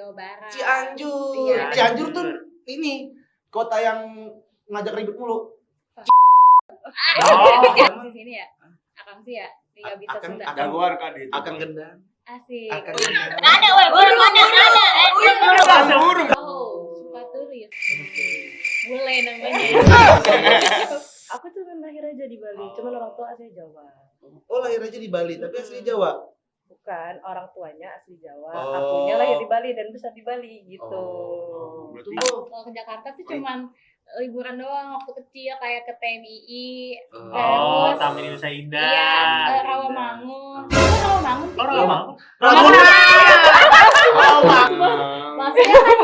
Jawa Barat. Cianjur. Iya. Cianjur tuh ini kota yang ngajak ribut mulu. Di sini ya. Akang sih ya. Nggak bisa Sunda. Jagoan kan itu. Akan gendang. Asik. Akan gendang. Ada weh, burung ada. Burung. Oh, suka turis. Boleh namanya. Aku tuh kan lahir aja di Bali, cuman orang tua asli Jawa. Oh, lahir aja di Bali tapi asli Jawa. Bukan, orang tuanya asli Jawa. Oh. Akunya lahir di Bali dan besar di Bali gitu. Berarti Kalau ke Jakarta tuh cuman liburan doang waktu kecil kayak ke TMII. Oh, terus Taman Indonesia Indah. iya, Rawamangun. Itu Rawamangun sih. Rawamangun. Maksudnya kan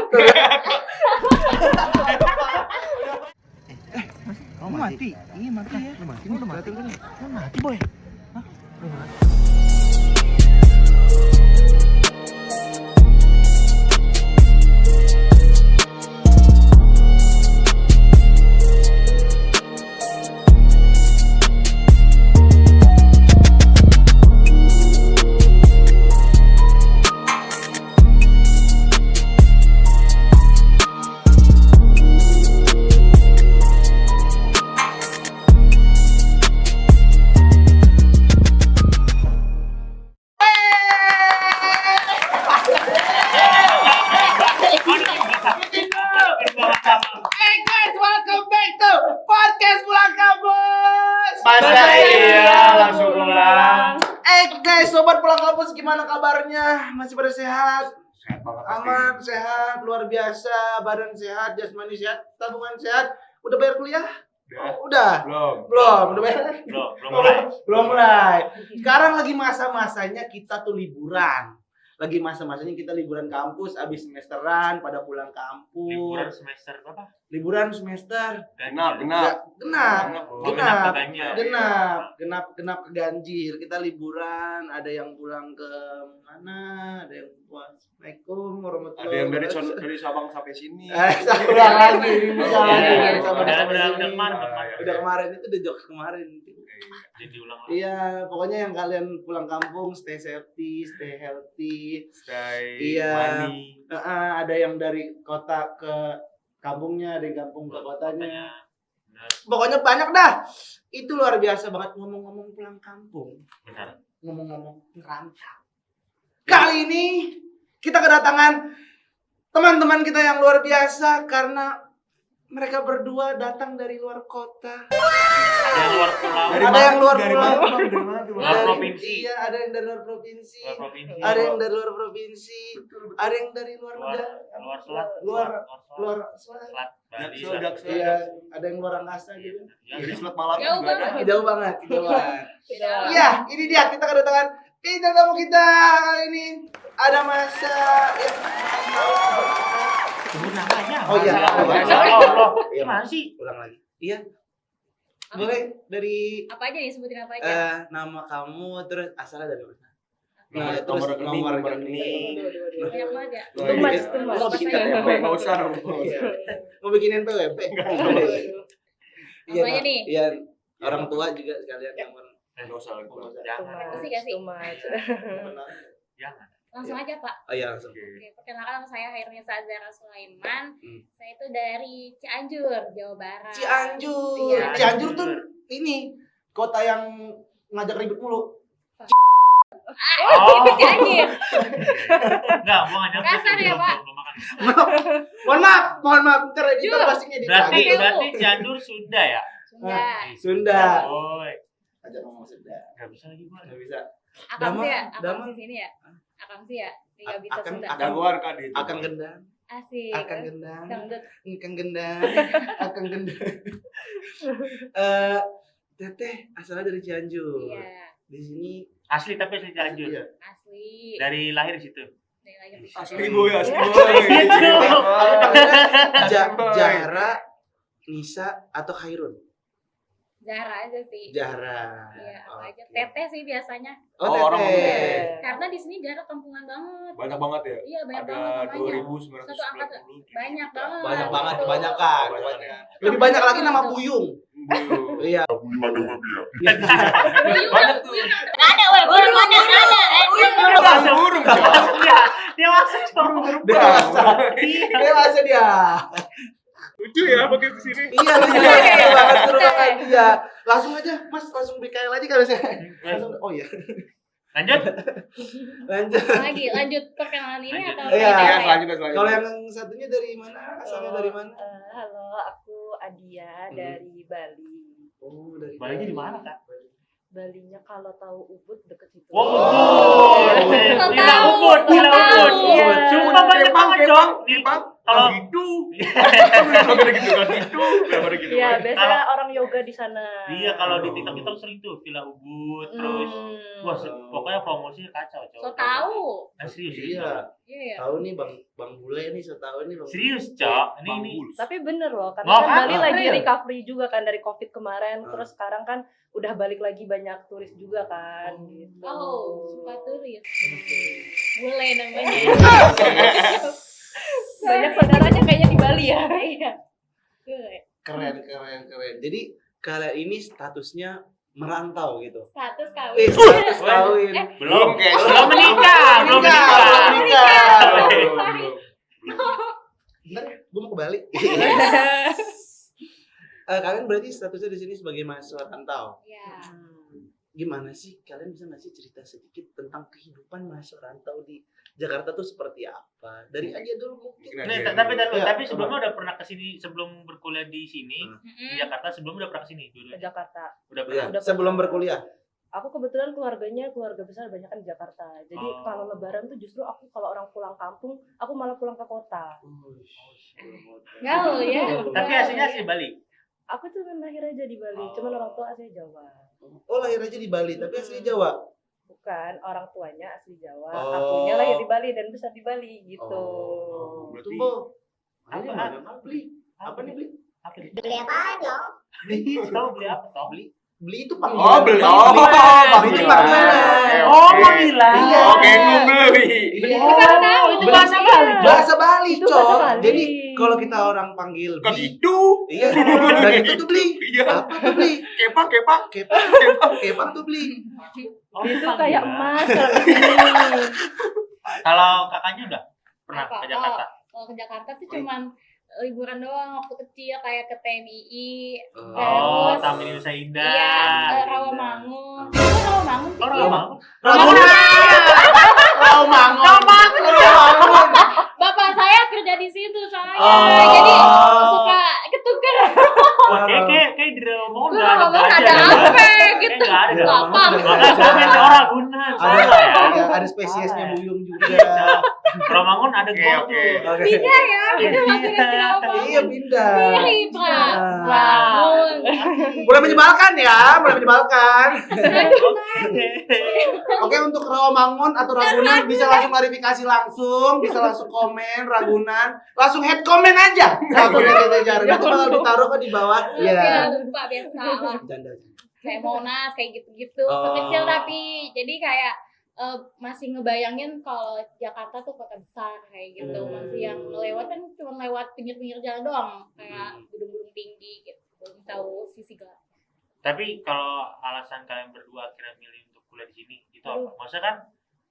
Oh, mati. Iya, mati ya. Lu mati. Udah mati. Lu mati, Boy. Hah? Lu mati. Welcome back to podcast Pulang Kampus. Masa iya langsung pulang. Guys, sobat Pulang Kampus, gimana kabarnya? Masih pada sehat? Sehat banget Aman, sehat, luar biasa, badan sehat, jasmani sehat, tabungan sehat. Udah bayar kuliah? Udah. Belum. Udah bayar? Belum mulai. Sekarang lagi masa-masanya kita tuh liburan. Lagi masa-masanya kita liburan kampus, abis semesteran, pada pulang kampus. Liburan semester berapa? Liburan semester. Genap. Genap ke Ganjil. Kita liburan, ada yang pulang ke mana, ada yang pulang. Assalamualaikum warahmatullahi Ada yang wabarakatuh. dari Sabang sampai sini. Ulang lagi, dari Sabang sampai Udah sini. kemarin. Udah kemarin itu udah jokes kemarin. Jadi ulang lagi. Iya, pokoknya yang kalian pulang kampung stay safety, stay healthy. Stay Iya. money. Ada yang dari kota ke kampungnya, ada yang kampung ke kotanya. Benar. Pokoknya banyak dah. Itu luar biasa banget ngomong-ngomong pulang kampung. Benar. Ngomong-ngomong ngerantau. Kali ini kita kedatangan teman-teman kita yang luar biasa karena mereka berdua datang dari luar kota. Ada yang luar pulau. Ada yang luar Dari pulau. mana? Dari mana? Luar provinsi. Iya, ada yang dari luar provinsi. Luar provinsi. Ada yang dari luar provinsi. Ada yang dari luar negara. Luar selat. Luar selat. Bali. Selat. Iya, ada yang luar angkasa gitu. Dari Selat Malaka Jauh juga ada. banget. Jauh banget, jauh banget. Beda. Iya, ini dia kita kedatangan bintang tamu kita kali ini. Ada Masa. Ya. Sebut namanya. Oh iya. Masya Allah. Iya, Gimana sih? ulang lagi. Iya. Boleh dari Apa aja nih sebutin apa aja? nama kamu terus asalnya dari mana? Nomor rekening, nomor rekening. Banyak banget ya. Tumas. Mau bikin Apa KTP? Nggak usah dong. Mau bikin NPWP? Apa aja nih? Iya, orang tua juga sekalian yang Nggak usah. Jangan. Kasih. Jangan. Langsung aja Pak. Oh iya langsung. Oke, perkenalkan nama saya Hairnisa Zara Sulaiman. Hmm. Saya itu dari Cianjur, Jawa Barat. Cianjur. Iya. Cianjur tuh ini kota yang ngajak ribut mulu. Itu Cianjur. Enggak, mau ngajak. Kasar ya, Pak? Belum makan. Mohon maaf, ntar editor Jur. pastinya Berarti Cianjur Sunda ya? Sunda. Sunda. Oh, Ajak ngomong Sunda. enggak bisa lagi gua. Nggak bisa. Akang sih ya, Damang. akang di sini ya. Akang sih ya, nggak bisa Akan- Sunda. Jagoan kan itu. Akan gendang. Asik. Akan gendang. Dangdut. Akan gendang. Akan gendang. Teteh asalnya dari Cianjur. Iya, Di sini Asli tapi asli Cianjur. Iya. asli. Dari lahir di situ. Dari lahir di Asli situ. boy, asli boy. Jahra, Nisa atau Khairun? Zahra aja sih. Jahra. Iya, apa aja. Oke. Teteh sih biasanya. Oh, Oh, orang Teteh. Teteh. Karena di sini jarak kampungan banget. Banyak banget ya. Iya, banyak Ada banget namanya. 2.990. Satu angkatan. Banyak banget. Banyak banget, kebanyakan. Kebanyakan. Lebih banyak lagi nama Puyung. Iya. Banyak tuh. Ada, weh, burung ada. Langsung burung, Cok. Dia masuk Dewasa. Dewasa dia. Lucu ya pakai kesini. Iya, lucu banget suruh makan dia. Langsung aja, Mas, langsung BKL aja kalau saya. Langsung, oh iya. Lanjut. Lanjut. Lanjut perkenalan ini atau Iya. Iya, selanjutnya. Kalau yang satunya dari mana? Asalnya dari mana? Halo, aku Adia dari Bali. Oh, dari Balinya di mana, Kak? Balinya kalau tahu Ubud deket situ. Wow, Oh, Gila tahu, Ubud, gila tahu. Ubud. Iya. Sumpah banyak banget, Cok. Kalau gitu. Kalau gitu kan gitu. Baru gitu. Iya, biasanya orang yoga di sana. iya kalau di TikTok kita sering tuh Villa Ubud terus wah pokoknya promosinya kacau, Cok. So tahu. Serius. Iya. Iya. Tahu nih Bang Bule nih, saya tahu nih Bang. Serius, Cok. Ini Tapi bener loh, karena Wah, kan kan? Bali lagi Real. recovery juga kan dari COVID kemarin. Ah. Terus sekarang kan udah balik lagi banyak turis juga kan. Gitu. Oh, suka turis. Boleh namanya. Banyak saudaranya kayaknya di Bali ya. Iya. Keren. Jadi kalian ini statusnya merantau gitu. Status kawin. Status kawin. belum guys. belum menikah. Bentar, gue mau ke Bali. Kalian berarti statusnya di sini sebagai mahasiswa rantau. Iya. Gimana sih kalian bisa ngasih cerita sedikit tentang kehidupan mahasiswa rantau di Jakarta tuh seperti apa? Dari aja dulu mungkin. Tapi Ya, sebelumnya udah pernah kesini sebelum berkuliah di sini di Jakarta sebelumnya udah pernah kesini dulu. Ke Jakarta. Udah Iya, pernah. sebelum berkuliah. Aku kebetulan keluarganya keluarga besar banyak kan di Jakarta. Jadi Oh. kalau lebaran tuh justru aku kalau orang pulang kampung, aku malah pulang ke kota. Gaul ya. Tapi aslinya asli Bali. Aku tuh kan lahir aja di Bali, cuman orang tua asli Jawa. Oh, lahir aja di Bali, tapi asli Jawa. Bukan, orang tuanya asli Jawa, Oh. akunya lahir di Bali dan besar di Bali gitu. Itu, Bo. Apa? Beli? Apa nih beli? Apa nih? Beli apaan lo? Beli tahu beli apa toh? Beli itu panggilan. Oh, beli. Beli. Oh, Beli itu panggilan. Oh, panggilan. Iya. Oh, genggung beli. Oh, itu bahasa Bali. Cok. Bahasa Bali, Itu bahasa Cok. Bali. Jadi kalau kita orang panggil Kan beli, itu. iya, dan itu tuh beli. Iya. Apa tuh beli? Kepang. Kepang tuh beli. Oh, Itu panggilan. kayak emas kalau di sini. Kalau kakaknya udah pernah Apa? ke Jakarta? Kalau ke Jakarta tuh cuman liburan doang waktu kecil kayak ke TMII. Oh, Terus, Taman Indonesia Indah. Iya, Rawamangun. Itu Rawamangun sih. Oh, Rawamangun. Rawamangun. Bapak saya kerja di situ soalnya. Oh. Jadi suka ketukar. Wah, kayak di Rawamangun Gua nggak ada ngomong ada gajah. apa Kayak gitu. nggak ada. Lapang. Makanya saya main orang guna. Ada spesiesnya Buyung juga. Rawamangun ada gol Oke. tuh. Oke. Beda ya. Beda waktu ke Rawamangun. Iya, pindah. Mirip, Pak. Ah. Bangun. Mulai menyebalkan ya, mulai menyebalkan. Oke, untuk Rawamangun atau Ragunan bisa langsung klarifikasi langsung, bisa langsung komen Ragunan, langsung head comment aja. Ragunan kita cari. Nanti bakal ditaruh kan di bawah. Iya, Iya. lupa biasa lah. Janda. Kayak Monas kayak gitu-gitu. Oh. Kecil tapi jadi kayak masih ngebayangin kalau Jakarta tuh kota besar kayak gitu. Masih yang lewat kan cuma lewat pinggir-pinggir jalan doang, kayak gedung-gedung tinggi gitu. Belum tahu sisi gelap. Tapi kalau alasan kalian berdua akhirnya milih untuk kuliah di sini itu apa? Maksudnya kan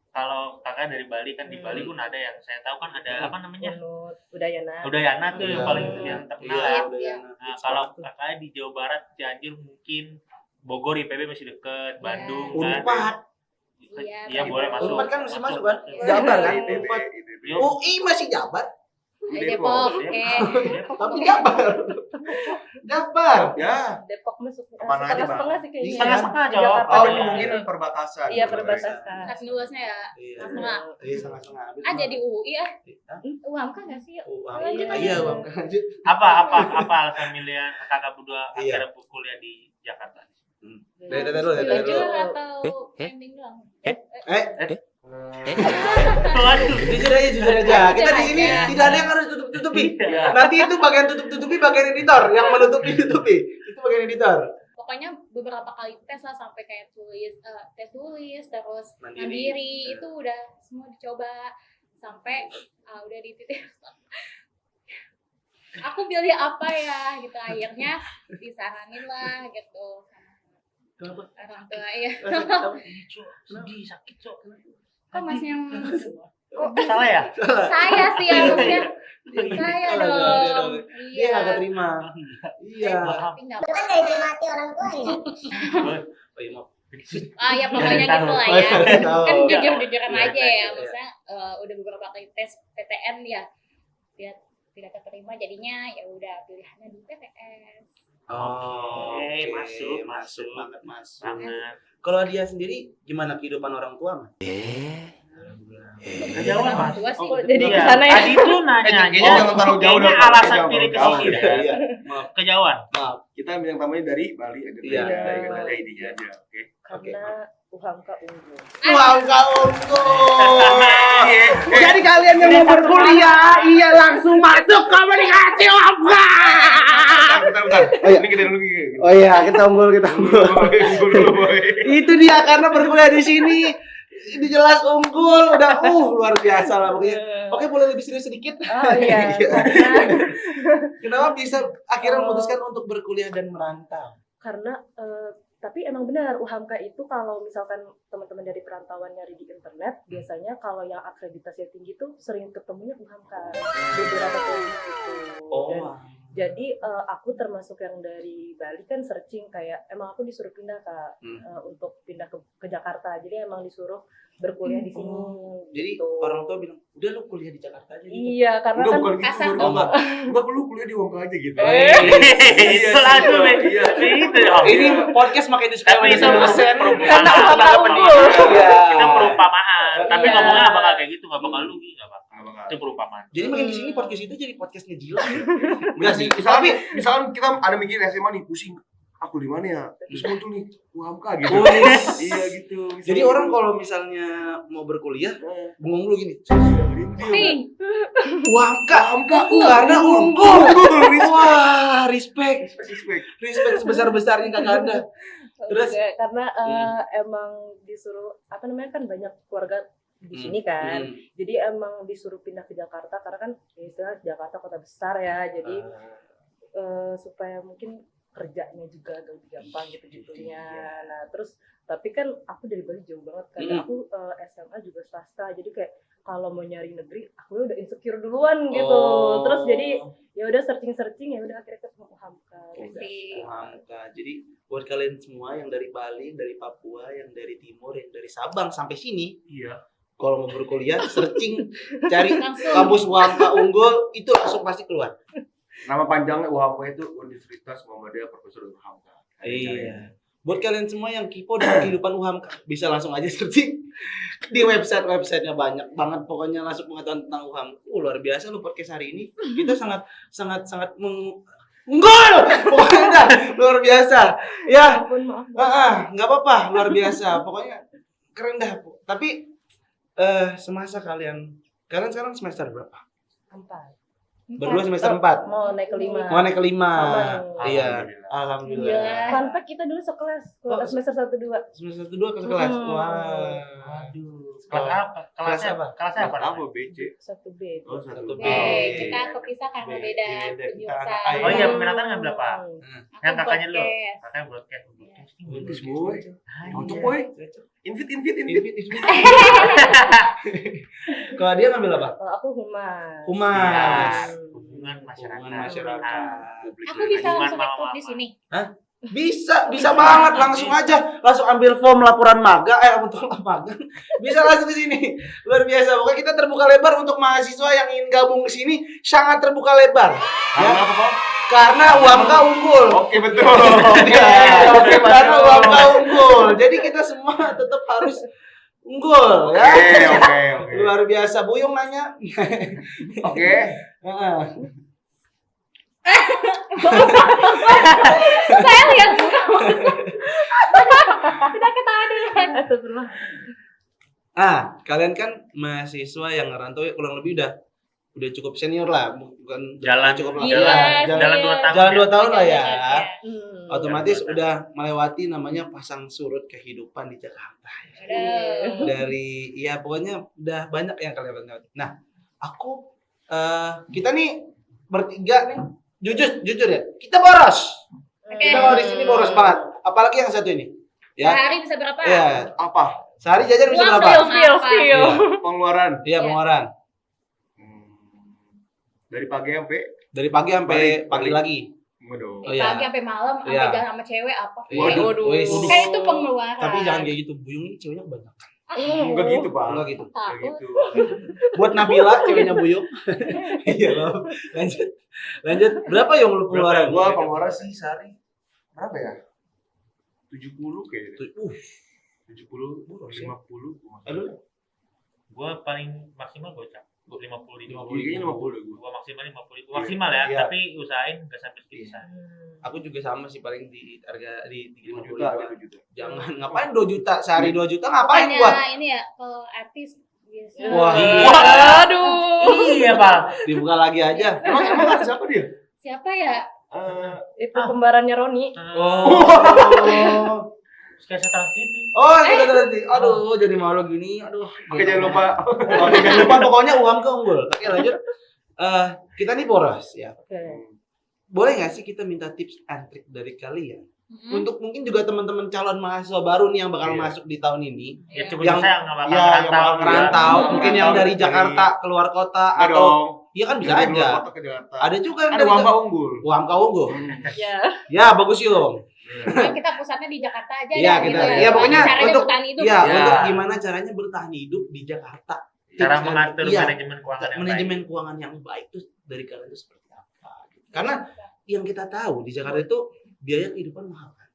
kalau kakak dari Bali kan di Bali pun ada yang saya tahu kan ada apa namanya? Unut, Udayana. Udayana tuh yang Iya. paling yang terkenal. Iya, Iya, udah iya. enak. Nah, kalau kakak di Jawa Barat, Cianjur mungkin Bogor IPB masih deket, Bandung kan. Unpad. Iya, Iya boleh masuk. Unpad kan masih masuk kan? Jabar kan? Unpad. Yo, UI masih Jabar. Depok. Depok. Tapi Jabar. Jabar. Ya. Depok masuk Kemana aja, Bang? setengah-setengah sih kayaknya. Setengah-setengah, Di Cok. Jakarta Oh, dan ini di mungkin Bandung. perbatasan. Iya, perbatasan. Saking luasnya ya. Iya. Setengah. Iya, setengah-setengah. Ah jadi UI ya? Hah? UAMK nggak sih? Lanjut Iya. iya, Bang. Lanjut. Apa alasan milihan kakak berdua Iya. akhirnya kuliah di Jakarta? Dari tadi dulu, dari tadi dulu. Jujur atau ending doang? Waduh. Jujur aja. Kita di sini tidak ada yang harus tutup-tutupi. Iya. Nanti itu bagian tutup-tutupi bagian editor, yang menutupi-tutupi. Itu bagian editor. Pokoknya beberapa kali tes lah sampai kayak tes tulis terus Mandiri. mandiri itu udah semua dicoba sampai udah di titik aku pilih apa ya gitu, akhirnya disaranin lah gitu Kenapa? orang tua ya. Sedih, sakit, Cok. Kok Mas yang Salah ya? saya sih harusnya saya dong. Dia nggak keterima. Iya. Tapi nggak Itu kan dari mati orang tua ya. Oh iya, maaf. ya pokoknya Tahu. gitu lah Oh, ya. iya, tahu. Kan jujur-jujuran Iya, aja iya, ya, iya. maksudnya udah beberapa kali tes PTN ya tidak keterima, jadinya ya udah pilihannya di PTS. Oh, Oke, masuk. banget masuk. Banget. Kalau dia sendiri gimana kehidupan orang tua, Mas? Kejauhan, Mas. Tua sih. Oh, jadi Iya. kesana ya. Tadi tuh nanya, Kayaknya jangan terlalu jauh kayaknya dah, Pak. alasan Jangan pilih ke terlalu sini jauh. dah. Iya. Maaf, Kejauhan. maaf. Kita yang tamunya dari Bali aja. Iya. Dari intinya aja. Oke. Karena Uhamka unggul. Wow, kau Jadi kalian yang mau berkuliah, iya langsung masuk komunikasi apa? Bentar. Oh, iya. Ini kita dulu. Oh iya, kita unggul. Boy. Itu dia karena berkuliah di sini. Ini jelas unggul, udah luar biasa lah pokoknya. Oke, boleh lebih serius sedikit? Oh iya. Karena Kenapa bisa akhirnya memutuskan untuk berkuliah dan merantau? karena tapi emang benar Uhamka itu kalau misalkan teman-teman dari perantauan nyari di internet biasanya kalau yang akreditasinya tinggi tuh sering ketemunya Uhamka beberapa kali gitu. Dan jadi aku termasuk yang dari Bali kan searching kayak emang aku disuruh pindah Kak untuk pindah ke Jakarta. Jadi emang disuruh berkuliah di sini. Jadi gitu. orang tua bilang, udah lu kuliah di Jakarta aja gitu. Iya, karena Enggak, kan bukan gitu. kasar. Enggak, enggak. Enggak perlu kuliah di Wongka aja gitu. Itu lagu, Be. Itu dong. Ini podcast makin disukai Tapi oleh itu dosen. Karena Uhamka unggul. Iya. Itu perumpamaan. Tapi Iya. ngomongnya nggak bakal kayak gitu, nggak bakal lu, nggak bakal. Nggak bakal. Itu perumpamaan. Jadi makin di sini podcast itu jadi podcast ngejilat. Enggak sih. Misalkan kita ada mikir SMA nih pusing. Aku di mana ya? Terus muncul nih Wongka gitu. Wis. Iya gitu. Jadi orang kalau misalnya mau berkuliah, bengong dulu gini. Nih, Wamka karena unggul. Wah, respect sebesar-besarnya kakak Anda. Terus? Terus karena emang disuruh apa namanya kan banyak keluarga di sini kan. Jadi emang disuruh pindah ke Jakarta karena kan ya istilah Jakarta kota besar ya. Jadi supaya mungkin kerjanya juga agak lebih gampang gitu-gitunya. Nah, terus tapi kan aku dari Bali jauh banget kan. Aku SMA juga swasta. Jadi kayak kalau mau nyari negeri, aku udah insecure duluan gitu. Terus jadi ya udah searching ya udah akhirnya ketemu Uhamka. Wamka. Jadi buat kalian semua yang dari Bali, dari Papua, yang dari Timur, yang dari Sabang sampai sini, Iya. kalau mau berkuliah searching cari Langsung. kampus Wamka unggul itu langsung pasti keluar. Nama panjangnya Wongka itu Universitas Muhammadiyah Profesor Hamka. Iya. Buat kalian semua yang kepo dengan kehidupan Uhamka, bisa langsung aja searching di websitenya banyak banget pokoknya langsung pengetahuan tentang Uhamka. Luar biasa lu podcast hari ini. Kita sangat unggul. Pokoknya dah, luar biasa. Ya, Maaf. nggak apa-apa, luar biasa. Pokoknya keren dah. Tapi semasa kalian sekarang semester berapa? 4. Berdua semester 4. Mau naik ke 5. Mau naik ke 5. Sama. Iya. Iya. Alhamdulillah. Fun fact kita dulu sekelas semester 1-2. Semester 2 ke kelas. Hmm. Wah. Aduh. Kelas apa? Kelasnya apa? Kelasnya apa? Apa BC? 1B. Oh, 1B. kita kepisah karena beda jurusan. Oh iya, peminatan ngambil apa? Aku Yang kakaknya lu. podcast. Kakaknya broadcast. Bagus, boy. Cocok, Iya. boy. Invite. Kalau dia ngambil apa? Kalau aku humas. Humas. Hubungan masyarakat. Hubungan masyarakat. Aku bisa langsung Hubungan ikut di mama-mama. sini. Bisa banget langsung aja. Langsung ambil form laporan magang untuk magang. Bisa langsung ke sini. Luar biasa. Pokoknya kita terbuka lebar untuk mahasiswa yang ingin gabung ke sini, sangat terbuka lebar. Karena apa, Pak? Karena UAMKA unggul. Oke, betul. Oke, karena UAMKA unggul. Jadi kita semua tetap harus unggul ya. Oke. Luar biasa. Buyung nanya. Oke. Heeh. Saya lihat tidak ketawa duluan. Astagfirullah. Kalian kan mahasiswa yang ngerantau ya kurang lebih udah cukup senior lah, bukan Jalan cukup Iya, lah. Jalan 2 tahun. Jalan 2 tahun lah ya. Hmm. Otomatis Jalan 2 udah melewati namanya pasang surut kehidupan di Jakarta. Aduh. Dari pokoknya udah banyak yang kalian lewati. Nah, kita nih bertiga nih, jujur ya, kita boros. Oke. Kita kalau di sini boros banget. Apalagi yang satu ini. Ya. Sehari bisa berapa? Iya. Apa? Sehari jajan bisa Uang berapa? dong. Spill. Iya. Pengeluaran Iya, pengeluaran. dari pagi sampai Dari pagi sampai Balik. pagi lagi. waduh. Oh, iya. Pagi sampai malam, sampai Iya. jalan sama cewek apa? Waduh. Wis. Kan itu pengeluaran. Tapi jangan kayak gitu. Buyung ini ceweknya banyak. Enggak gitu, Pak. Enggak gitu. Enggak Takut. gitu. Buat Nabila ceweknya Buyung. Iya loh. Lanjut. Berapa yang lu pengeluaran? Gua pengeluaran sih sehari berapa ya? 70 kayaknya. 70, 50. Aduh. Gua paling maksimal gocap 50 ribu. Kayaknya 50 gua. Gua maksimal 50 ribu. Maksimal ya, Iya. tapi usahain nggak sampai segitu. Aku juga sama sih paling di harga di 5 50 juta, ribuan. 5 juta. Jangan ngapain 2 juta sehari 2 juta ngapain Bukannya gua? ini ya, kalau artis biasa. Wah. Aduh. Iya, Pak. Dibuka lagi aja. Emang ada siapa dia? Siapa ya? Itu kembarannya Roni. Oh. Kayak Trans TV. Oh, kita nanti. Aduh, jadi malu gini. Aduh. Oke, jangan lupa. Oke, jangan lupa pokoknya uang keunggul. Oke, lanjut. Kita nih boros ya. Oke. Boleh nggak sih kita minta tips and trick dari kalian? Hmm. Untuk mungkin juga teman-teman calon mahasiswa baru nih yang bakal Iya. masuk di tahun ini. Ya cuma Yang- saya nggak bakal Ya, yang bakal juga. ngerantau, Hmm. mungkin yang dari Jakarta keluar kota Ada atau dong. iya kan bisa Dari aja. luar kota ke Jakarta. Ada juga yang Ada dari Wampa unggul. Wampa unggul. Ya. Ya, bagus Yung. Nah, kita pusatnya di Jakarta aja Iya, ya, kita. gitu ya. Iya, pokoknya Caranya untuk bertahan hidup. ya, Ya. untuk gimana caranya bertahan hidup di Jakarta. Cara Tips and- mengatur iya, manajemen keuangan yang manajemen keuangan yang baik tuh dari kalian itu seperti apa? Karena yang kita tahu di Jakarta itu biaya kehidupan mahal kan.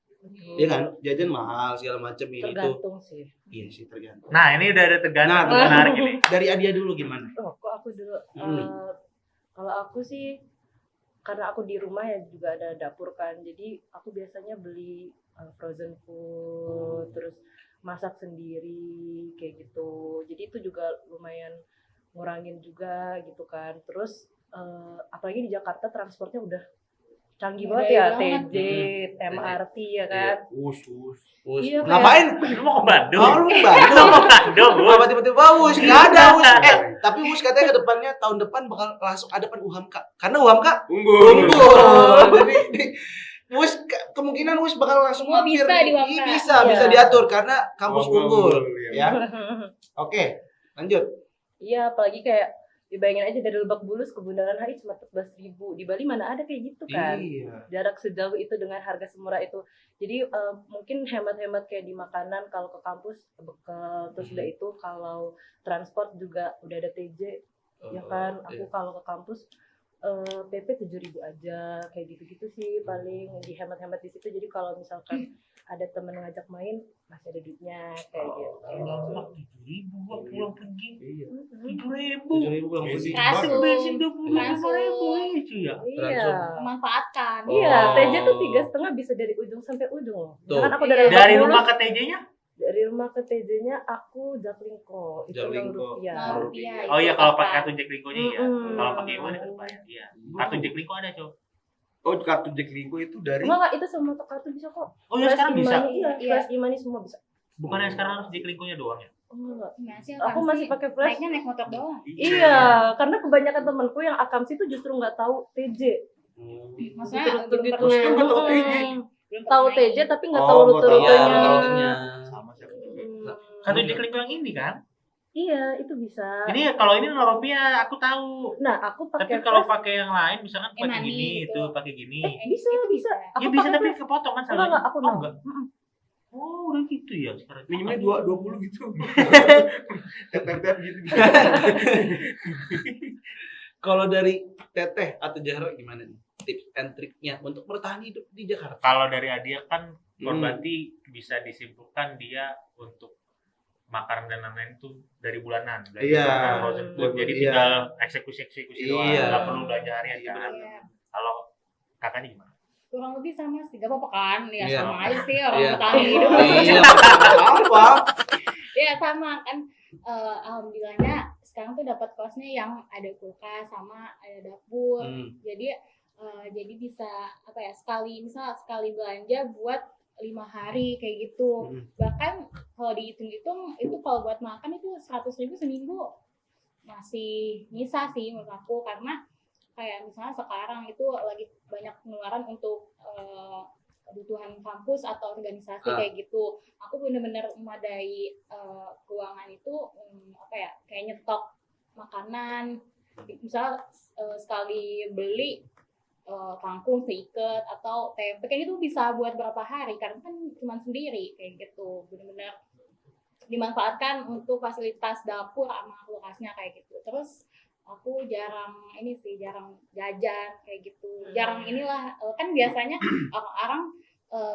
Iya kan? Jajan mahal segala macam ini tuh. Tergantung sih. Iya sih tergantung. Nah, ini udah ada tergantung Nah, menarik ini. Dari Adia dulu gimana? Oh, kok aku dulu. Hmm. Kalau aku sih karena aku di rumah ya juga ada dapur kan. Jadi aku biasanya beli frozen food, terus masak sendiri kayak gitu. Jadi itu juga lumayan ngurangin juga gitu kan. Terus apalagi di Jakarta transportnya udah canggih banget ya, Banget. TJ, MRT ya kan. Us. Iya, kayak- Ngapain? Lu mau ke Bandung? Oh, lu Lu Bandung. mau ke Bandung? Bun? Kenapa tiba-tiba Wus? Nggak ada Wus. Tapi Wus katanya ke depannya tahun depan bakal langsung ada pan UHAMKA. Karena UHAMKA Unggul. Jadi Wus kemungkinan Wus bakal langsung Semua mampir. bisa di UHAMKA. Iya, bisa Iya. diatur karena kampus Oh, unggul unggul, ya. Oke, lanjut. Iya, apalagi kayak dibayangin aja dari Lebak Bulus ke Bundaran HI cuma 14.000. Di Bali mana ada kayak gitu kan? Iya. Jarak sejauh itu dengan harga semurah itu. Jadi mungkin hemat-hemat kayak di makanan kalau ke kampus bekal, terus udah itu kalau transport juga udah ada TJ ya kan. Aku kalau ke kampus PP 7.000 aja kayak gitu-gitu sih paling dihemat-hemat di situ. Jadi kalau misalkan ada temen ngajak main masih ada duitnya kayak gitu. Kalau 7.000 gua pulang pergi. Iya. 7.000. 7.000 pulang pergi. Rasul. Bensin 25.000 itu ya. Iya. Memanfaatkan. Iya, Oh. TJ tuh 3,5 bisa dari ujung sampai ujung loh. Tuh. Kan aku Iya. Lebak Dari Bulus, rumah ke TJ-nya? dari rumah ke TJ-nya aku Jaklingko itu Jaklingko. Rp0. Nah, rupiah. Oh iya, kalau pakai kartu Jaklingko-nya ya. Mm-mm. Kalau pakai Iwan itu bayar. Iya. Kartu Jaklingko ada, Cok. Oh, kartu Jaklingko itu dari Enggak, itu semua kartu bisa kok. Oh ya sekarang bisa. Iya, Iya. Flash e-money semua bisa. Bukannya sekarang harus Jaklingko-nya doang ya? Oh, enggak. Masih Aku masih pakai flash. Naiknya naik motor doang. Iya, karena kebanyakan temanku yang akamsi itu justru nggak tahu TJ. Maksudnya Rute-rute belum gitu. pernah. Maksudnya nggak tahu TJ. Belum Tahu pernah TJ naik. tapi nggak Oh, tahu nggak tahu. rute-rutenya. Iya, rute-rutenya. sama siapa? Kartu Jaklingko yang ini kan? Iya, itu bisa. Ini kalau ini rupiah aku tahu. Nah, aku Tapi pakai kalau flash. pakai yang lain misalkan pakai Money gini gitu. itu, pakai gini. Bisa, Itu bisa. Aku Ya bisa pakai tapi flash. kepotong kan Enggak, salahnya. aku Oh, nol. enggak. Oh, udah gitu ya sekarang. Minimumnya 20 gitu. Tep-tep gitu. Kalau dari Teteh atau Jahra gimana nih? Tips and triknya untuk bertahan hidup di Jakarta. Kalau dari Adia kan Hmm. berarti bisa disimpulkan dia untuk makanan dan lain-lain itu dari bulanan. Dari Iya. bulanan frozen food. Jadi Iya. tinggal eksekusi doang, Iya. nggak perlu belanja harian kan. Iya. Kalau kakaknya gimana? Kurang lebih sama sih, gak apa-apa kan? Ya Iya. sama aja sih orang Iya. bertahan hidup. Iya, apa? Ya sama kan. Alhamdulillahnya sekarang tuh dapat kosnya yang ada kulkas sama ada dapur. Jadi bisa apa ya, sekali belanja buat 5 hari kayak gitu. Bahkan kalau dihitung-hitung itu kalau buat makan itu 100.000 seminggu masih nyisa sih menurut aku, karena kayak misalnya sekarang itu lagi banyak pengeluaran untuk kebutuhan kampus atau organisasi kayak gitu. Aku bener-bener memadai keuangan itu kayak nyetok makanan. Misal sekali beli kangkung seikat atau tempe kayak gitu bisa buat berapa hari karena kan cuma sendiri kayak gitu. Bener-bener dimanfaatkan untuk fasilitas dapur sama kulkasnya kayak gitu. Terus aku jarang jajan kayak gitu, jarang kan biasanya orang-orang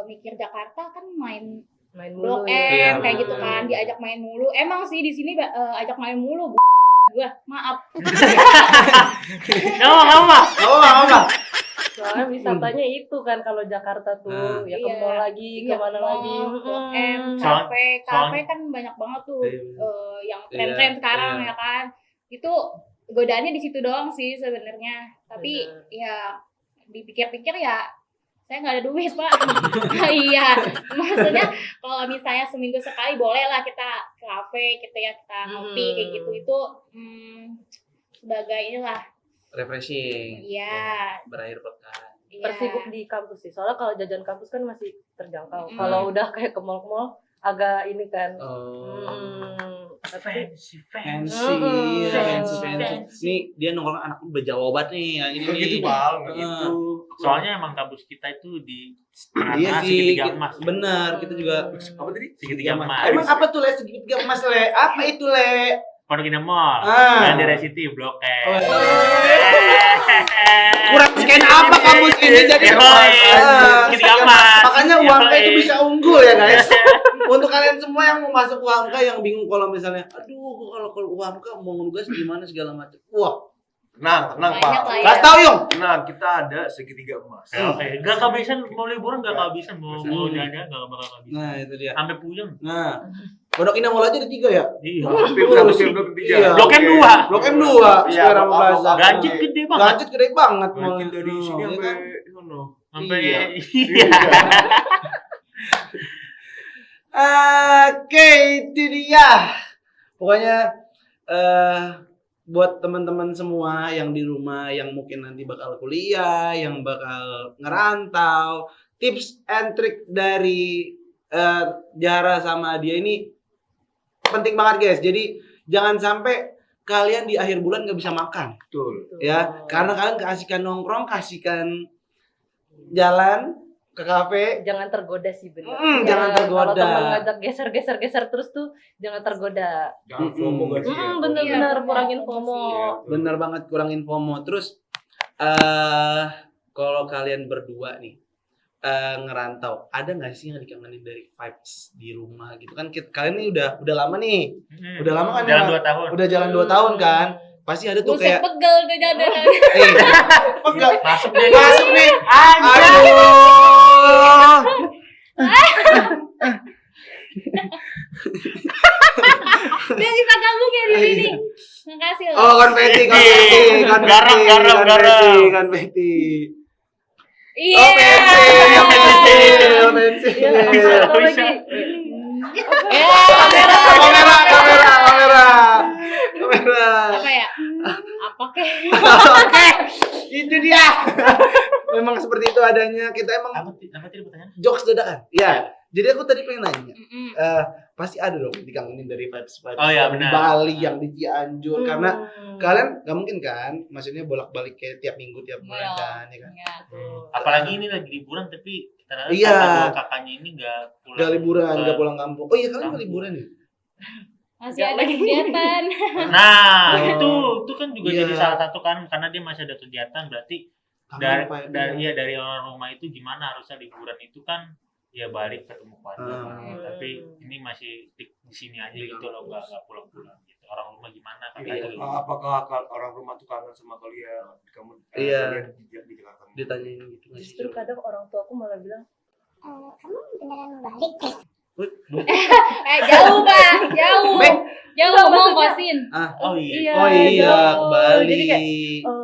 mikir Jakarta kan main mulu Blok ya. M kayak gitu kan, diajak main mulu. Emang sih di sini ajak main mulu, gua maaf. Apa? Soalnya wisatanya itu kan kalau Jakarta tuh ya ke mall lagi, kemana lagi. Blok M, kafe kan banyak banget tuh yang tren-tren sekarang ya kan. Itu godaannya di situ doang sih sebenarnya. Tapi ya dipikir-pikir ya saya nggak ada duit, Pak. Iya, maksudnya kalau misalnya seminggu sekali boleh lah kita ke kafe kita ngopi kayak gitu. Itu sebagai inilah refreshing. Iya. Berakhir pekan. Iya. Persibuk di kampus sih. Soalnya kalau jajan kampus kan masih terjangkau. Kalau udah kayak ke mall-mall agak ini kan. Fancy. Nih dia nongkrong anak berjawaban nih ini gitu bang gitu. Soalnya emang kampus kita itu di iya sih segitiga emas. bener kita juga Apa tadi? Segitiga emas. emang apa tuh Le segitiga emas Le apa itu Le Pondok Indah Mall. Ah. Dari City Blok M. kurang scan apa kampus ini jadi segitiga emas. makanya UHAMKA itu bisa unggul ya guys. Untuk kalian semua yang mau masuk UHAMKA yang bingung kalau misalnya aduh kalau UHAMKA mau nugas gimana segala macam. Wah, Tenang Banyak Pak. lah ya. kasih tahu Yung. Tenang, kita ada segitiga emas. Oke, gak kehabisan mau liburan gak kehabisan mau jajan gak bakal kehabisan. Nah, itu dia. Sampai puyeng. Nah, Pondok Indah Mall aja ada 3 ya? Iya. Pim 1, Pim 2, Pim 3. Iya. Blok M 2. Blok M 2 Iya, sekarang Blok A, Plaza. Blok A. Ganjit gede banget. Gadget gede banget Mungkin dari sini ya sampai kan? sono. Sampai Iya. iya. Oke, itu dia. Pokoknya buat teman-teman semua yang di rumah yang mungkin nanti bakal kuliah, yang bakal ngerantau, tips and trick dari Jara sama dia ini penting banget guys. Jadi jangan sampai kalian di akhir bulan nggak bisa makan, Betul. ya. Karena kalian keasikan nongkrong, keasikan jalan ke kafe. Jangan tergoda sih bener. Jangan tergoda. Kalau teman ngajak geser terus tuh jangan tergoda. Jangan FOMO gak sih? Bener-bener Iya, kurangin bener. FOMO. Bener banget kurangin FOMO. Terus kalau kalian berdua nih ngerantau, ada nggak sih yang dikangenin dari vibes di rumah gitu kan? Kalian ini udah lama nih, udah lama kan? Jalan ya? 2 tahun. Udah jalan 2 tahun kan? Pasti ada tuh Buset kayak pegel tuh jalan. pegel. Masuk deh. Masuk nih. Anjir. Aduh. Dia bisa gabung ya di sini. Makasih loh. Oh, konfeti. Garam. Konfeti. Iya. Oh, pensil. Atau lagi Kamera. Apa ya? Apa kek? Oke, itu dia. Memang seperti itu adanya. Kita emang Apa tadi pertanyaan? jokes dadakan. Ya. Jadi aku tadi pengen nanya. Pasti ada dong dikangenin dari vibes Oh, iya, yang di benar. Bali, yang di Cianjur. Karena kalian gak mungkin kan, maksudnya bolak-balik kayak tiap minggu, tiap bulan kan, ya kan? Ya. Apalagi ini lagi liburan tapi ternyata Iya. kakaknya ini nggak pulang. Gak liburan, ke- gak pulang kampung. Oh iya, kalian Kampung. gak liburan ya? Masih ada kegiatan. Nah, Oh. itu kan juga Iya. jadi salah satu kan karena dia masih ada kegiatan berarti dari Apa ya? dari orang rumah itu gimana harusnya liburan itu kan ya balik ketemu keluarga kan. Tapi ini masih di sini aja gitu loh nggak pulang-pulang gitu. Orang rumah gimana kan Iya. gitu. Apakah orang rumah tuh kangen sama kalian? Kamu Iya. kalian di Jakarta. Ditanyain gitu nggak sih? justru kadang orang tua aku malah bilang Kamu beneran mau balik? Jauh Pak, jauh. Bek. Jauh Enggak, mau maksudnya- kosin. Oh iya. Oh iya, jauh. ke Bali. Jadi kayak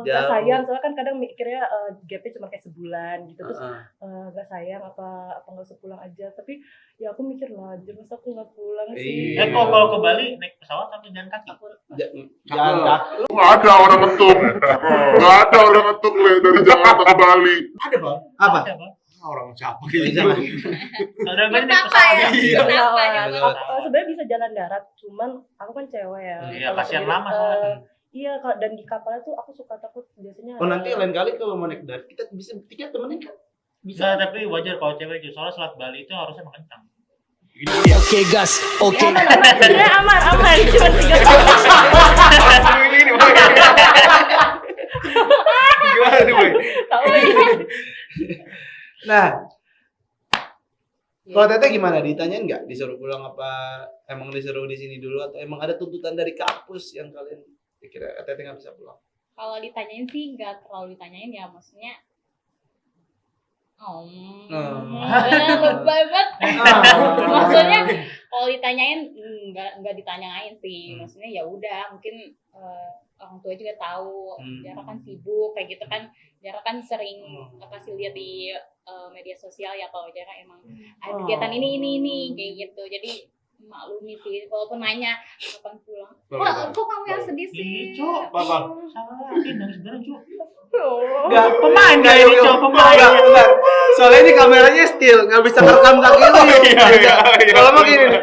gak Jauh. sayang, soalnya kan kadang mikirnya gapnya cuma kayak sebulan gitu, terus Heeh. gak sayang apa nggak usah pulang aja, tapi ya aku mikir lah, jadi masa aku nggak pulang Iya. sih. Kalau ke Bali naik pesawat atau jalan kaki? Jalan kaki. Nggak ada orang ngetuk. Nggak ada orang ngetuk Le dari Jakarta ke Bali. Ada bang. Apa? Ada, Bang. Orang siapa Bisa, gitu. Bang. Ada Bali naik Kenapa pesawat. ya? Iya. Kenapa ya? Betul. Sebenarnya bisa jalan darat, cuman aku kan cewek ya. Iya, Kalau kasihan sendiri, lama soalnya. Iya, dan di kapalnya tuh aku suka takut biasanya. Oh nanti lain kali kalau mau naik darat kita bisa tiket temenin kan? Bisa, tapi wajar kalau cewek itu. Soalnya selat Bali itu harusnya makan kencang. Oke gas, oke. Sebenarnya aman, cuma 3 Ini Bang. Gimana nih boy? tahu lagi. Nah, kalau Teteh gimana? Ditanyain nggak? Disuruh pulang apa? Emang disuruh di sini dulu atau emang ada tuntutan dari kampus yang kalian kira Teteh nggak bisa pulang? Kalau ditanyain sih nggak terlalu ditanyain ya, maksudnya lebay banget. Maksudnya kalau ditanyain nggak ditanyain sih, maksudnya ya udah mungkin orang tua juga tahu Jara kan sibuk kayak gitu kan. Jara kan sering kasih lihat di media sosial ya kalau Jara emang ada kegiatan ini kayak gitu, jadi maklumi sih walaupun nanya kapan pulang. Wah, kok kamu yang sedih sih? Cuk, Bang. salah, nangis beneran, Cuk. Nggak, Pemain nggak, kayak ini, Yo. Cuk, pemain. Nggak, bentar. Soalnya ini kameranya still, nggak bisa rekam kaki lu. Yo. Iya. Kalau mau gini nih.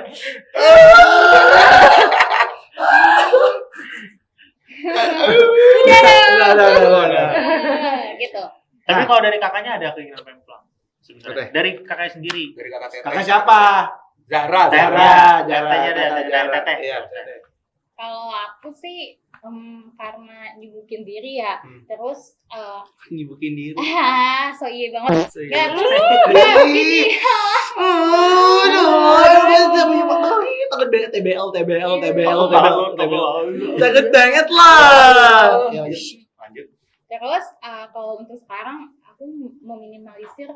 Udah. Gitu. Tapi kalau dari kakaknya ada keinginan pengen pulang. Sebenarnya. Oke. Dari kakaknya sendiri. Dari kakak Teteh. Kakak siapa? Zara. Tetehnya ada, Teteh. Iya, Teteh. Kalau aku sih karena nyibukin diri ya, terus Nyibukin diri. so iya banget. So iya. Ya, terus gini. Takut banget TBL. TBL. Takut banget lah. Ya, Lanjut. Terus kalau untuk sekarang aku meminimalisir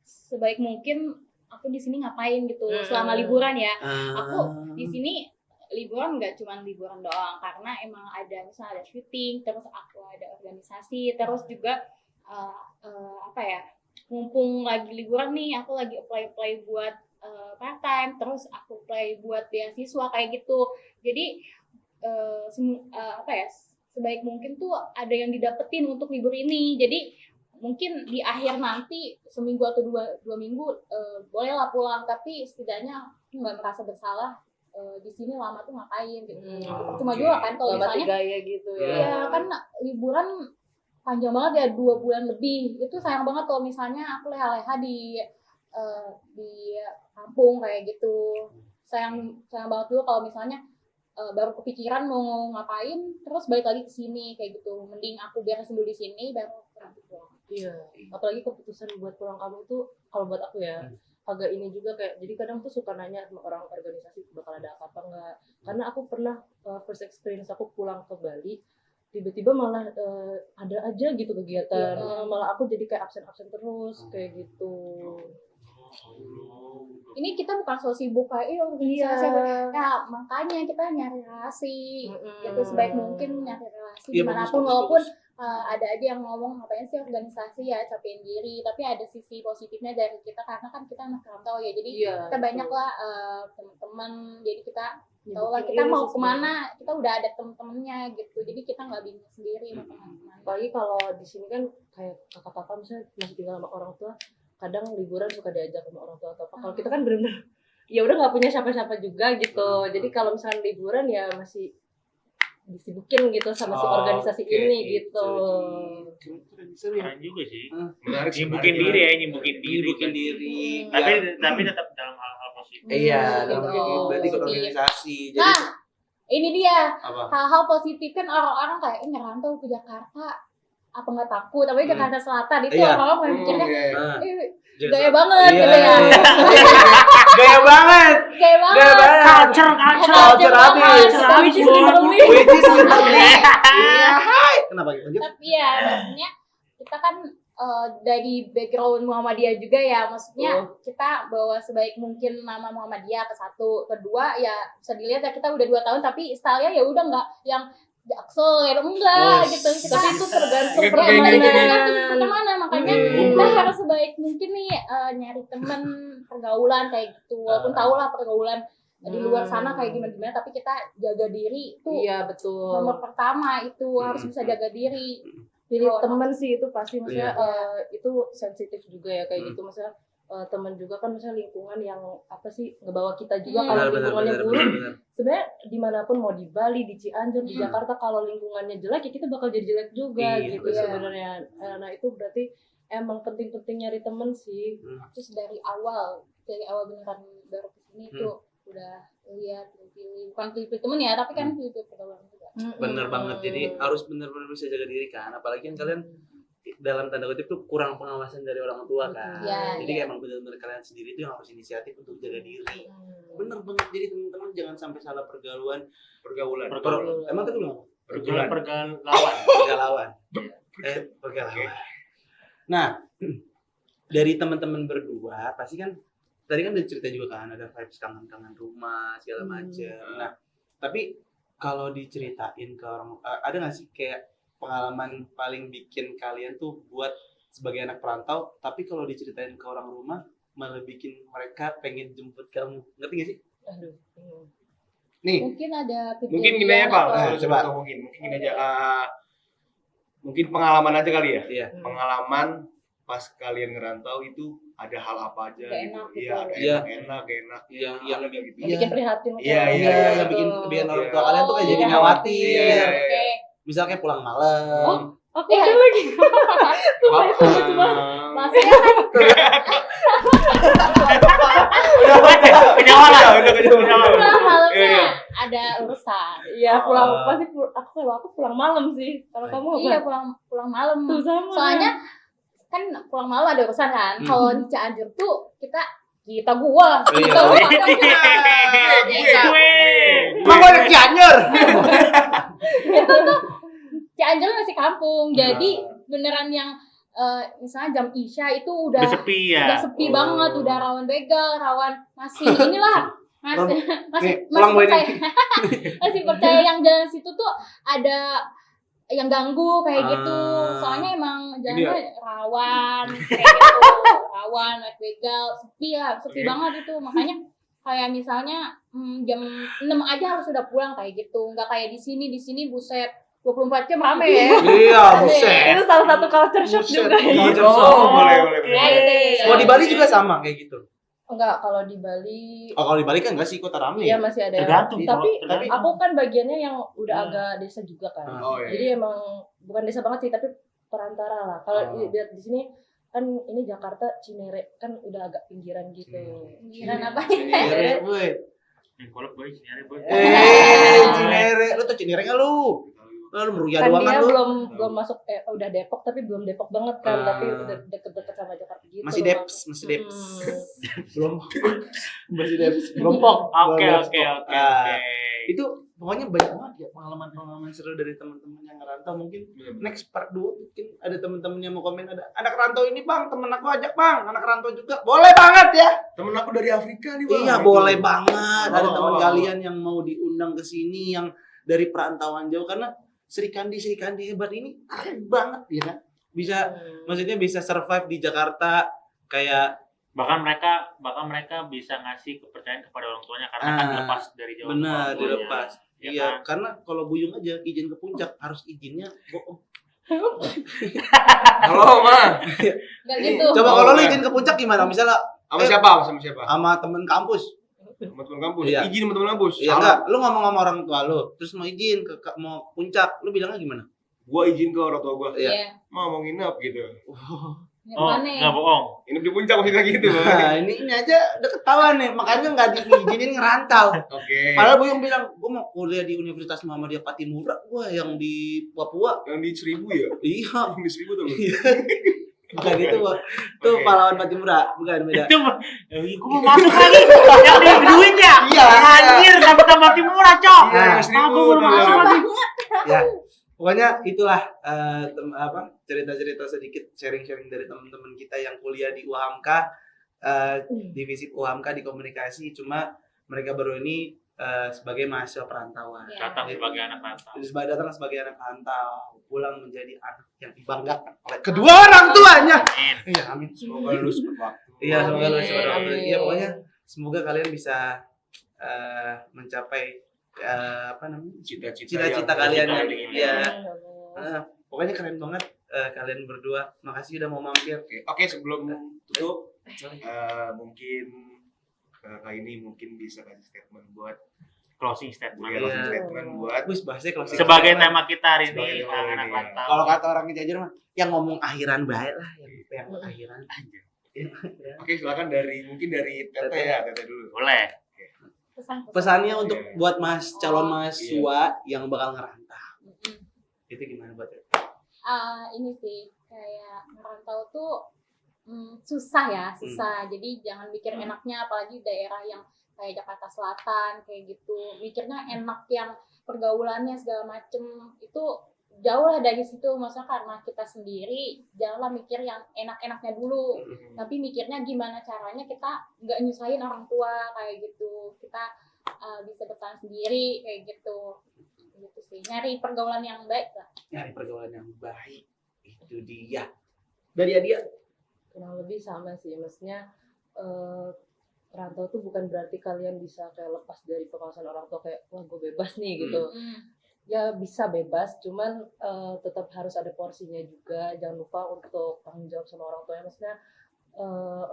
sebaik mungkin aku di sini ngapain gitu selama liburan ya. Aku di sini liburan nggak cuma liburan doang, karena emang ada misalnya ada syuting, terus aku ada organisasi, terus juga apa ya, mumpung lagi liburan nih aku lagi apply buat part time, terus aku apply buat beasiswa kayak gitu. Jadi apa ya, sebaik mungkin tuh ada yang didapetin untuk libur ini. Jadi mungkin di akhir nanti seminggu atau dua minggu bolehlah pulang, tapi setidaknya aku nggak merasa bersalah di sini lama tuh ngapain gitu. Cuma juga kan kalau Lama misalnya gaya gitu ya. iya kan liburan panjang banget ya, 2 bulan lebih. Itu sayang banget kalau misalnya aku leha-leha di kampung kayak gitu. Sayang banget juga kalau misalnya baru kepikiran mau ngapain terus balik lagi ke sini kayak gitu. Mending aku beresin dulu di sini baru nanti pulang. Iya, apalagi keputusan buat pulang kampung tuh kalau buat aku ya agak ini juga kayak, jadi kadang tuh suka nanya sama orang organisasi bakal ada apa enggak, karena aku pernah first experience aku pulang ke Bali tiba-tiba malah ada aja gitu kegiatan, malah aku jadi kayak absen terus kayak gitu. Ini kita bukan so sibuk kayak organisasi ya, makanya kita nyari relasi gitu sebaik mungkin, nyari relasi Iya, dimanapun bagus, walaupun bagus. ada aja yang ngomong ngapain sih organisasi ya, capein diri, tapi ada sisi positifnya dari kita karena kan kita anak rantau ya, jadi kita banyak lah teman-teman, jadi kita tahu lah kita mau kemana, kita udah ada temen-temennya gitu, jadi kita nggak bingung sendiri mau kemana. Apalagi kalau di sini kan kayak kakak-kakak misalnya masih tinggal sama orang tua, kadang liburan suka diajak sama orang tua atau apa. Kalau kita kan benar-benar ya udah nggak punya siapa-siapa juga gitu. Jadi kalau misalnya liburan ya masih disibukin gitu sama si organisasi ini gitu. Keren juga sih. Menarik sih, Nyimbukin menarik. diri ya, nyimbukin diri. Tapi tetap dalam hal-hal positif. Iya, Gitu. berarti ikut organisasi. Jadi Nah, ini dia apa? hal-hal positif kan orang-orang kayak ngerantau ke Jakarta apa nggak takut, tapi Jakarta Selatan itu Iya. orang-orang mikirnya Nah, gaya banget iya, gitu ya. Gaya banget. Gaya banget. Culture habis. Which is literally. Which is literally. Iya, hai. Kenapa gitu? Lanjut. Tapi ya maksudnya kita kan dari background Muhammadiyah juga ya, maksudnya kita bawa sebaik mungkin nama Muhammadiyah ke satu, kedua ya bisa dilihat ya kita udah 2 tahun tapi stylenya ya udah nggak yang jaksel ya enggak gitu, kita Tapi itu tergantung mana makanya kita harus sebaik mungkin nih nyari temen pergaulan kayak gitu, walaupun tau lah pergaulan di luar sana kayak gimana tapi kita jaga diri itu Iya betul. nomor pertama, itu harus bisa jaga diri. Jadi teman sih itu pasti maksudnya itu sensitif juga ya kayak gitu, maksudnya teman juga kan misalnya lingkungan yang apa sih ngebawa kita juga kalau lingkungannya buruk. Sebenarnya dimanapun mau di Bali, di Cianjur, di Jakarta kalau lingkungannya jelek ya kita bakal jadi jelek juga gitu sebenarnya. Nah itu berarti emang penting-penting nyari temen sih. Terus dari awal beneran baru kesini tuh udah lihat pilih bukan pilih temen ya tapi kan pilih pergaulan juga. Bener banget, jadi harus bener-bener bisa jaga diri kan, apalagi kan kalian dalam tanda kutip tuh kurang pengawasan dari orang tua kan. Jadi kayak emang bener-bener kalian sendiri tuh yang harus inisiatif untuk jaga diri. Bener banget, jadi teman-teman jangan sampai salah pergaulan. Emang tadi bilang pergaulan. Nah, dari teman-teman berdua pasti kan tadi kan udah cerita juga kan ada vibes kangen-kangen rumah segala macam. Nah, tapi kalau diceritain ke orang, ada nggak sih kayak pengalaman paling bikin kalian tuh buat sebagai anak perantau, tapi kalau diceritain ke orang rumah malah bikin mereka pengen jemput kamu, ngerti nggak sih? Aduh. Nih, Mungkin gini aja Pak, coba mungkin gini aja. Mungkin pengalaman aja kali ya. Iya. Pengalaman pas kalian ngerantau itu ada hal apa aja gitu. Iya, enak. yang gitu. Bikin prihatin. Iya, bikin orang tua kalian tuh kayak jadi khawatir. Misalnya kayak pulang malam. Aku ada lagi. Maksudnya kan pulang malamnya ada urusan. Iya pulang pasti aku pulang malam sih. Kalau kamu apa? Iya pulang malam. Tuh sama. Soalnya kan pulang malam ada urusan kan. Kalau di Cianjur tuh gua. Emang gua ada Cianjur. Itu tuh Cianjur masih kampung. Jadi beneran yang misalnya jam Isya itu udah sepi ya. Udah sepi banget, udah rawan begal, rawan masih inilah. Masih percaya yang jalan situ tuh ada yang ganggu kayak gitu. Soalnya emang jalannya rawan kayak gitu. Rawan, begal, sepi banget itu. Makanya kayak misalnya jam 6 aja harus sudah pulang kayak gitu. Enggak kayak di sini buset 24 jam rame ya. Iya, buset. Itu salah satu culture shock juga ya. Boleh. Kalau di Bali juga sama kayak gitu. Enggak, kalau di Bali. Oh, kalau di Bali kan enggak sih, kota rame. Iya, masih ada. Tergantung. Tapi aku kan bagiannya yang udah agak desa juga kan. Jadi emang bukan desa banget sih, tapi perantara lah. Kalau lihat di sini kan ini Jakarta Cinere kan udah agak pinggiran gitu. Pinggiran apa? Cinere, boy. Kolak boy, Cinere boy. Cinere. Lu tuh Cinere enggak lu? Lu meruya Kan doang dia kan lu. belum masuk udah Depok tapi belum Depok banget kan, tapi udah deket-deket sama Jakarta gitu. Masih Deps. Belum pok. Oke. Itu pokoknya banyak banget ya pengalaman seru dari teman-teman yang ngerantau. Mungkin next part 2 mungkin ada teman-teman yang mau komen, ada anak rantau ini bang, temen aku ajak bang, anak rantau juga boleh banget ya. Temen aku dari Afrika nih bang. Iya boleh banget. Ada teman kalian yang mau diundang ke sini yang dari perantauan jauh, karena Sri Kandi hebat ini keren banget ya kan. Maksudnya bisa survive di Jakarta kayak bahkan mereka bisa ngasih kepercayaan kepada orang tuanya karena kan dilepas dari jauh. Benar, dilepas. Ya Iya, kan? karena kalau Buyung aja izin ke puncak harus izinnya bohong. Halo ma. Enggak gitu. Coba kalau lu izin ke puncak gimana? Misalnya Sama siapa? sama temen kampus. Sama teman kampus. Iya. Izin sama teman kampus. Iya enggak, lu ngomong sama orang tua lu, terus mau izin mau puncak, lu bilangnya gimana? Gua izin ke orang tua gua. Iya. Mau nginep gitu. Nggak bohong. Nginep di puncak maksudnya gitu. Nah, ini aja udah ketahuan nih, makanya nggak diizinin ngerantau. Oke. Padahal Buyung bilang, gua mau kuliah di Universitas Muhammadiyah Patimura, gua yang di Papua. Yang di 1000 ya? Iya. Yang di 1000 tuh. Bukan itu, itu pahlawan Patimura, bukan beda. Itu gua mau masuk lagi yang di duit ya. Iya. Anjir, dapat tambah Timura, Cok. Iya, yang 1000 Aku mau masuk lagi. Ya. Pokoknya itulah cerita-cerita sedikit sharing-sharing dari teman-teman kita yang kuliah di UHAMKA, divisi UHAMKA di komunikasi. Cuma mereka baru ini sebagai mahasiswa perantauan. Datang sebagai anak rantau. Datang sebagai anak rantau, pulang menjadi anak yang dibanggakan oleh kedua orang tuanya. Amin. Iya, amin. Semoga lulus berwaktu. Iya, semoga lulus pada waktu. Amin. Iya, pokoknya semoga kalian bisa mencapai cita-cita kalian yang ya. Pokoknya keren banget kalian berdua. Makasih udah mau mampir. Oke, sebelum tutup, mungkin Kak ini mungkin bisa kasih statement buat Closing statement. Wis bahasnya kalau Sebagai tema kita hari Sebagai ini, tema anak ini, rantau. kalau kata orang Cianjur mah yang ngomong akhiran baik lah, yang akhiran. Oke, silakan dari Tete ya, Tete dulu. Boleh. Pesannya untuk buat calon mahasiswa yang bakal ngerantau. Itu gimana buat Tete? Ini sih kayak merantau tuh susah. Jadi jangan mikir enaknya, apalagi daerah yang kayak Jakarta Selatan kayak gitu. Mikirnya enak yang pergaulannya segala macem, itu jauh lah dari situ. Maksudnya karena kita sendiri, janganlah mikir yang enak-enaknya dulu, tapi mikirnya gimana caranya kita nggak nyusahin orang tua kayak gitu. Kita bisa bertahan sendiri kayak gitu. Gitu sih, nyari pergaulan yang baik lah. Nyari pergaulan yang baik, itu dia. Dari Adia? Kurang lebih sama sih, maksudnya rantau tuh bukan berarti kalian bisa kayak lepas dari pengawasan orang tua, kayak wah gue bebas nih gitu. Ya bisa bebas, cuman tetap harus ada porsinya juga. Jangan lupa untuk tanggung jawab sama orang tuanya. Maksudnya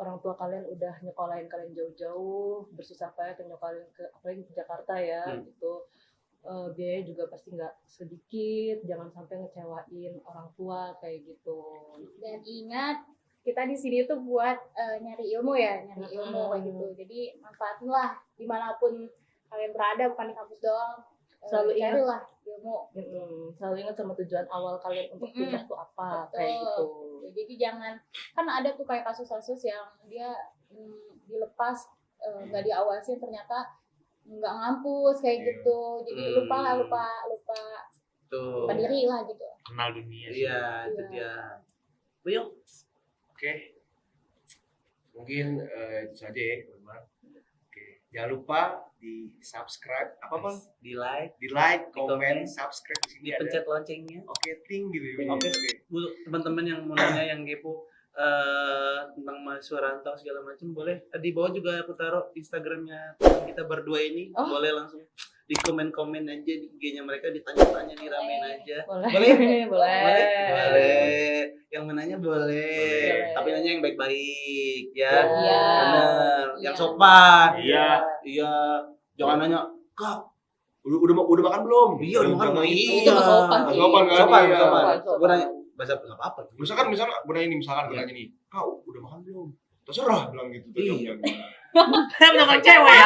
orang tua kalian udah nyekolahin kalian jauh-jauh, bersusah payah nyekolahin apalagi ke Jakarta ya gitu. Biaya juga pasti nggak sedikit. Jangan sampai ngecewain orang tua kayak gitu. Dan ingat, kita di sini tuh buat nyari ilmu kayak gitu. Jadi manfaatin lah dimanapun kalian berada, bukan di kampus doang. Selalu ingat carilah ilmu. Selalu ingat sama tujuan awal kalian untuk pindah tuh apa. Betul. Kayak gitu. Jadi jangan, kan ada tuh kayak kasus-kasus yang dia dilepas nggak diawasin, ternyata nggak ngampus kayak gitu. Jadi lupa diri lah gitu. Kenal dunia. Iya, itu dia. Buyung. Oke. Mungkin itu saja ya, teman-teman. Oke. Jangan lupa di subscribe, Di like, di like, komen, komen, subscribe di sini dipencet ada. loncengnya. Oke, ting gitu ya. Oke. Teman-teman yang mau nanya, yang kepo tentang mahasiswa rantau segala macam, boleh di bawah juga aku taruh Instagramnya kita berdua ini. Boleh langsung di komen-komen aja di IG-nya mereka, ditanya-tanya, diramein aja. Boleh. Yang menanya boleh. Tapi nanya yang baik-baik ya. Benar. Yang sopan. Iya. Jangan nanya, "Kak, Udah makan belum? iya udah makan belum?" Itu nggak sopan sih. Sopan kan? Sopan. Iya. Gue nanya, bahasa nggak apa-apa. Misalnya gue nanya nih, "Kak, udah makan belum?" Terserah bilang gitu. Iya. Teman cewek.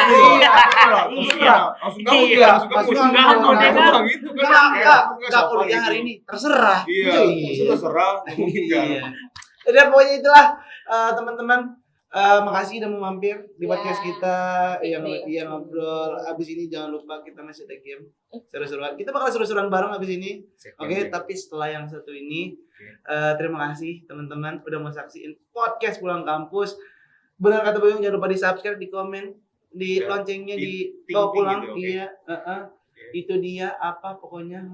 Langsung gabut ya. Langsung gabut gitu kan. Enggak kuliah hari ini. Terserah. Iya. Terserah. Iya. Jadi pokoknya itulah teman-teman. Makasih udah mau mampir di podcast kita yang ngobrol. Abis ini jangan lupa kita masih ada game seru-seruan. Kita bakal seru-seruan bareng abis ini. Oke, tapi setelah yang satu ini, terima kasih teman-teman udah mau saksiin podcast Pulang Kampus. Benar kata Buyung, jangan lupa di subscribe, di komen, di loncengnya, di bawa pulang. Gitu, iya, itu dia apa pokoknya.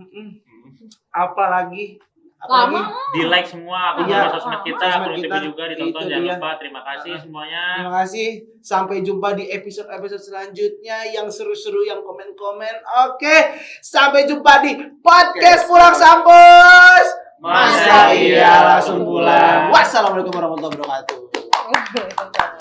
Apalagi di like semua akun sosmed kita, akun YouTube juga ditonton. Jangan lupa. Terima kasih semuanya. Terima kasih. Sampai jumpa di episode selanjutnya yang seru-seru, yang komen-komen. Oke, sampai jumpa di podcast Pulang Kampus. Masa iya langsung pulang. Wassalamualaikum warahmatullahi wabarakatuh.